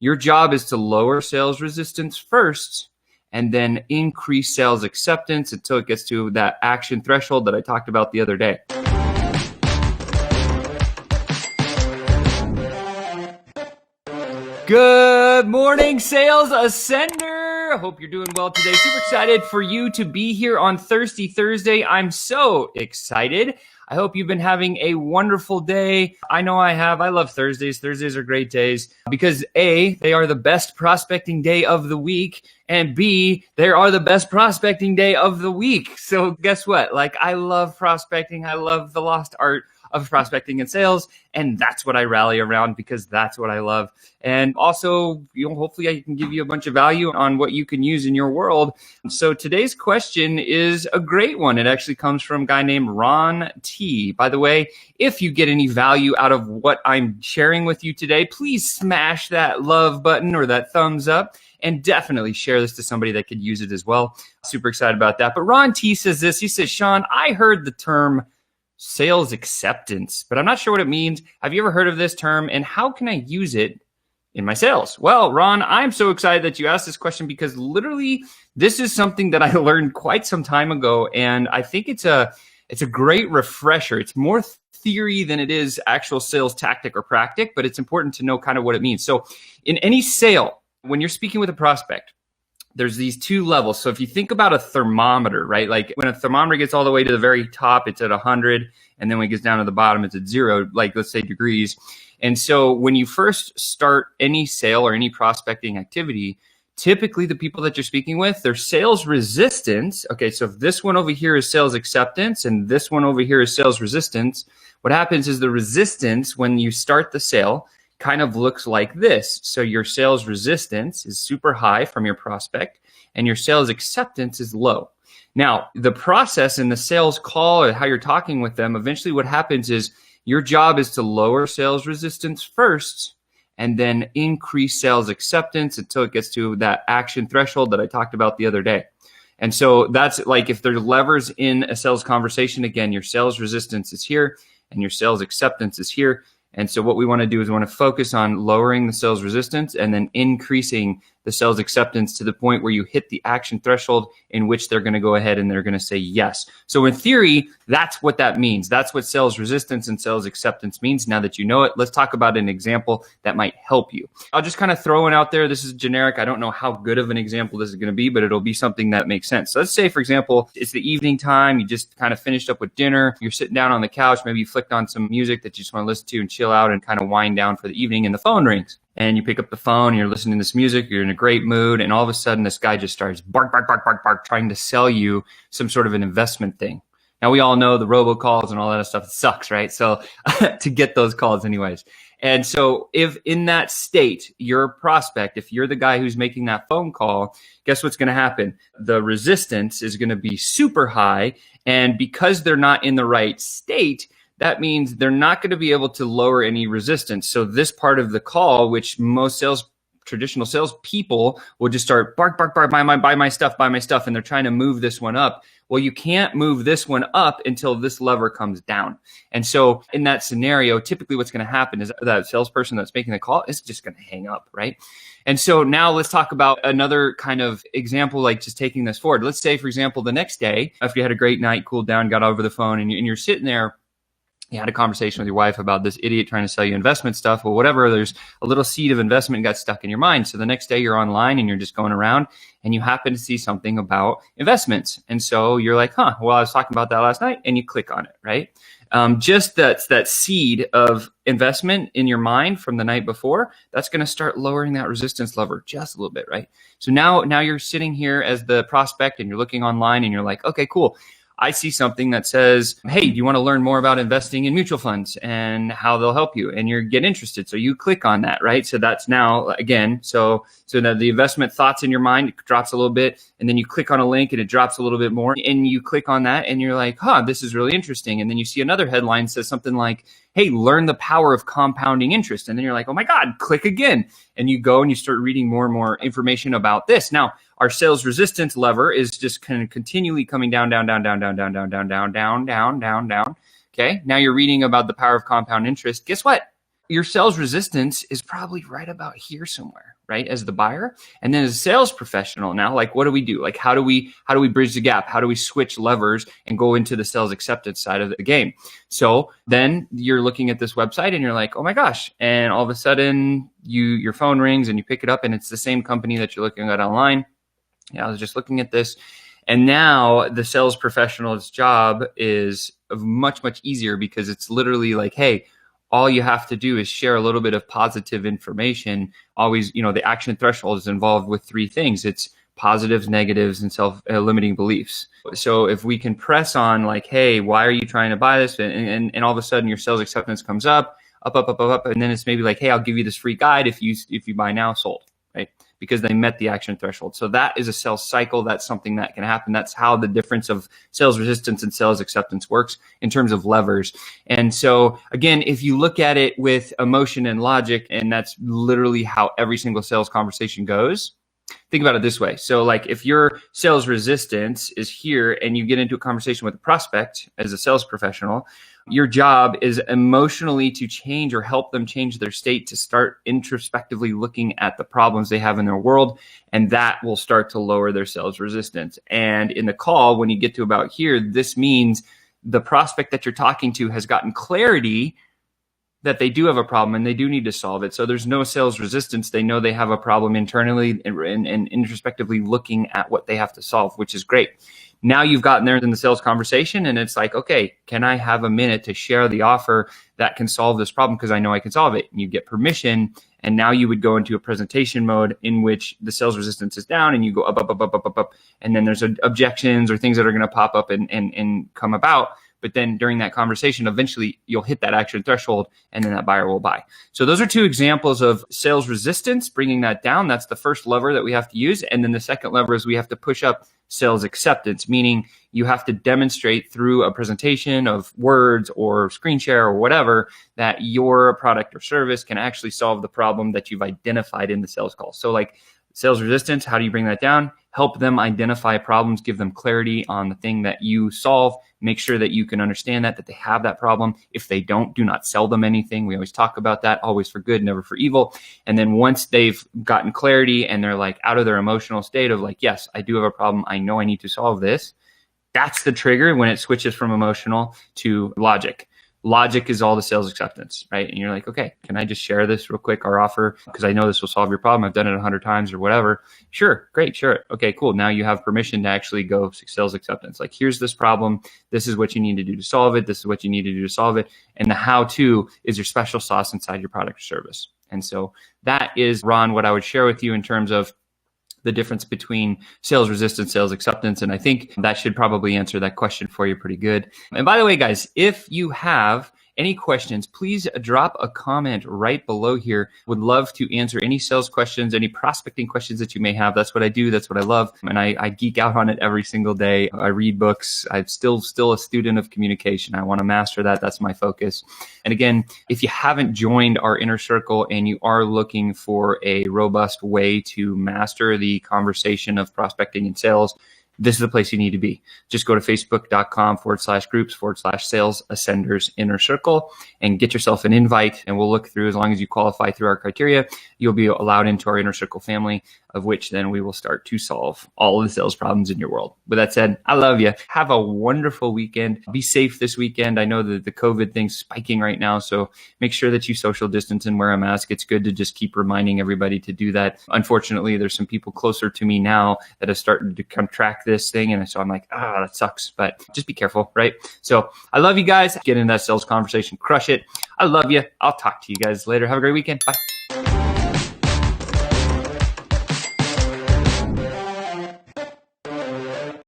Your job is to lower sales resistance first and then increase sales acceptance until it gets to that action threshold that I talked about the other day. Good morning, Sales Ascender. I hope you're doing well today. Super excited for you to be here on Thirsty Thursday. I'm so excited. I hope you've been having a wonderful day. I know I have. I love Thursdays. Thursdays are great days because A, they are the best prospecting day of the week, and B, they are the best prospecting day of the week. So guess what? Like, I love prospecting. I love the lost art of prospecting and sales. And that's what I rally around because that's what I love. And also, hopefully I can give you a bunch of value on what you can use in your world. So today's question is a great one. It actually comes from a guy named Ron T. By the way, if you get any value out of what I'm sharing with you today, please smash that love button or that thumbs up. And definitely share this to somebody that could use it as well. Super excited about that. But Ron T says this. He says, Sean, I heard the term sales acceptance, but I'm not sure what it means. Have you ever heard of this term, and how can I use it in my sales? Well, Ron, I'm so excited that you asked this question because literally this is something that I learned quite some time ago, and I think it's a great refresher. It's more theory than it is actual sales tactic or practic, but it's important to know kind of what it means. So in any sale, when you're speaking with a prospect, there's these two levels. So if you think about a thermometer, right? Like when a thermometer gets all the way to the very top, it's at 100. And then when it gets down to the bottom, it's at 0, like let's say degrees. And so when you first start any sale or any prospecting activity, typically the people that you're speaking with, their sales resistance. Okay, so if this one over here is sales acceptance and this one over here is sales resistance, what happens is the resistance when you start the sale kind of looks like this. So your sales resistance is super high from your prospect and your sales acceptance is low. Now, the process in the sales call or how you're talking with them, eventually what happens is your job is to lower sales resistance first and then increase sales acceptance until it gets to that action threshold that I talked about the other day. And so that's like if there's levers in a sales conversation, again, your sales resistance is here and your sales acceptance is here. And so what we want to do is we want to focus on lowering the sales resistance and then increasing the sales acceptance to the point where you hit the action threshold in which they're going to go ahead and they're going to say yes. So in theory, that's what that means. That's what sales resistance and sales acceptance means. Now that you know it, let's talk about an example that might help you. I'll just kind of throw it out there. This is generic. I don't know how good of an example this is going to be, but it'll be something that makes sense. So let's say, for example, it's the evening time. You just kind of finished up with dinner. You're sitting down on the couch. Maybe you flicked on some music that you just want to listen to and chill out and kind of wind down for the evening, and the phone rings. And you pick up the phone and you're listening to this music, you're in a great mood, and all of a sudden this guy just starts bark, bark, bark, bark, bark, trying to sell you some sort of an investment thing. Now, we all know the robocalls and all that stuff sucks, right? So to get those calls anyways. And so if in that state, your prospect, if you're the guy who's making that phone call, guess what's going to happen? The resistance is going to be super high. And because they're not in the right state, that means they're not going to be able to lower any resistance. So this part of the call, which most traditional sales people will just start bark, bark, bark, buy my stuff. And they're trying to move this one up. Well, you can't move this one up until this lever comes down. And so in that scenario, typically what's going to happen is that salesperson that's making the call is just going to hang up, right? And so now let's talk about another kind of example, like just taking this forward. Let's say, for example, the next day, after you had a great night, cooled down, got over the phone, and you're sitting there, you had a conversation with your wife about this idiot trying to sell you investment stuff or whatever. There's a little seed of investment got stuck in your mind. So the next day you're online and you're just going around and you happen to see something about investments. And so you're like, well, I was talking about that last night, and you click on it, right? Just that seed of investment in your mind from the night before, that's going to start lowering that resistance lever just a little bit, right? So now you're sitting here as the prospect and you're looking online and you're like, okay, cool. I see something that says, hey, do you want to learn more about investing in mutual funds and how they'll help you? And you get interested. So you click on that, right? So that's now, again, so that the investment thoughts in your mind drops a little bit, and then you click on a link and it drops a little bit more, and you click on that and you're like, this is really interesting. And then you see another headline says something like, hey, learn the power of compounding interest. And then you're like, oh my God, click again. And you go and you start reading more and more information about this. Now, our sales resistance lever is just kind of continually coming down. Okay. Now you're reading about the power of compound interest. Guess what? Your sales resistance is probably right about here somewhere, right? As the buyer. And then as a sales professional now, like what do we do? Like how do we bridge the gap? How do we switch levers and go into the sales acceptance side of the game? So then you're looking at this website and you're like, oh my gosh. And all of a sudden your phone rings and you pick it up and it's the same company that you're looking at online. Yeah, I was just looking at this. And now the sales professional's job is much, much easier because it's literally like, hey, all you have to do is share a little bit of positive information. Always, the action threshold is involved with three things. It's positives, negatives, and self-limiting beliefs. So if we can press on like, hey, why are you trying to buy this? And all of a sudden your sales acceptance comes up. And then it's maybe like, hey, I'll give you this free guide if you buy now, sold, right? Because they met the action threshold. So that is a sales cycle. That's something that can happen. That's how the difference of sales resistance and sales acceptance works in terms of levers. And so again, if you look at it with emotion and logic, and that's literally how every single sales conversation goes, think about it this way. So like if your sales resistance is here and you get into a conversation with a prospect as a sales professional, your job is emotionally to change or help them change their state to start introspectively looking at the problems they have in their world. And that will start to lower their sales resistance. And in the call, when you get to about here, this means the prospect that you're talking to has gotten clarity that they do have a problem and they do need to solve it. So there's no sales resistance. They know they have a problem internally and introspectively looking at what they have to solve, which is great. Now you've gotten there in the sales conversation and it's like, okay, can I have a minute to share the offer that can solve this problem? Because I know I can solve it. And you get permission. And now you would go into a presentation mode in which the sales resistance is down and you go up. And then there's objections or things that are going to pop up and come about. But then during that conversation, eventually you'll hit that action threshold and then that buyer will buy. So those are two examples of sales resistance, bringing that down. That's the first lever that we have to use. And then the second lever is we have to push up sales acceptance, meaning you have to demonstrate through a presentation of words or screen share or whatever that your product or service can actually solve the problem that you've identified in the sales call. So like sales resistance, how do you bring that down? Help them identify problems, give them clarity on the thing that you solve. Make sure that you can understand that they have that problem. If they don't, do not sell them anything. We always talk about that, always for good, never for evil. And then once they've gotten clarity and they're like out of their emotional state of like, yes, I do have a problem. I know I need to solve this. That's the trigger when it switches from emotional to logic. Logic is all the sales acceptance, right? And you're like, okay, can I just share this real quick, our offer? Because I know this will solve your problem. I've done it 100 times or whatever. Sure, great, sure. Okay, cool. Now you have permission to actually go sales acceptance. Like, here's this problem. This is what you need to do to solve it. This is what you need to do to solve it. And the how-to is your special sauce inside your product or service. And so that is, Ron, what I would share with you in terms of the difference between sales resistance, sales acceptance. And I think that should probably answer that question for you pretty good. And by the way, guys, if you have any questions, please drop a comment right below here. Would love to answer any sales questions, any prospecting questions that you may have. That's what I do. That's what I love. And I geek out on it every single day. I read books. I'm still a student of communication. I want to master that. That's my focus. And again, if you haven't joined our inner circle and you are looking for a robust way to master the conversation of prospecting and sales, this is the place you need to be. Just go to facebook.com/groups/sales ascenders inner circle and get yourself an invite. And we'll look through, as long as you qualify through our criteria, you'll be allowed into our inner circle family, of which then we will start to solve all of the sales problems in your world. With that said, I love you. Have a wonderful weekend. Be safe this weekend. I know that the COVID thing's spiking right now, so make sure that you social distance and wear a mask. It's good to just keep reminding everybody to do that. Unfortunately, there's some people closer to me now that have started to contract this thing, and so I'm like, that sucks, but just be careful, right? So I love you guys. Get in that sales conversation. Crush it. I love you. I'll talk to you guys later. Have a great weekend. Bye.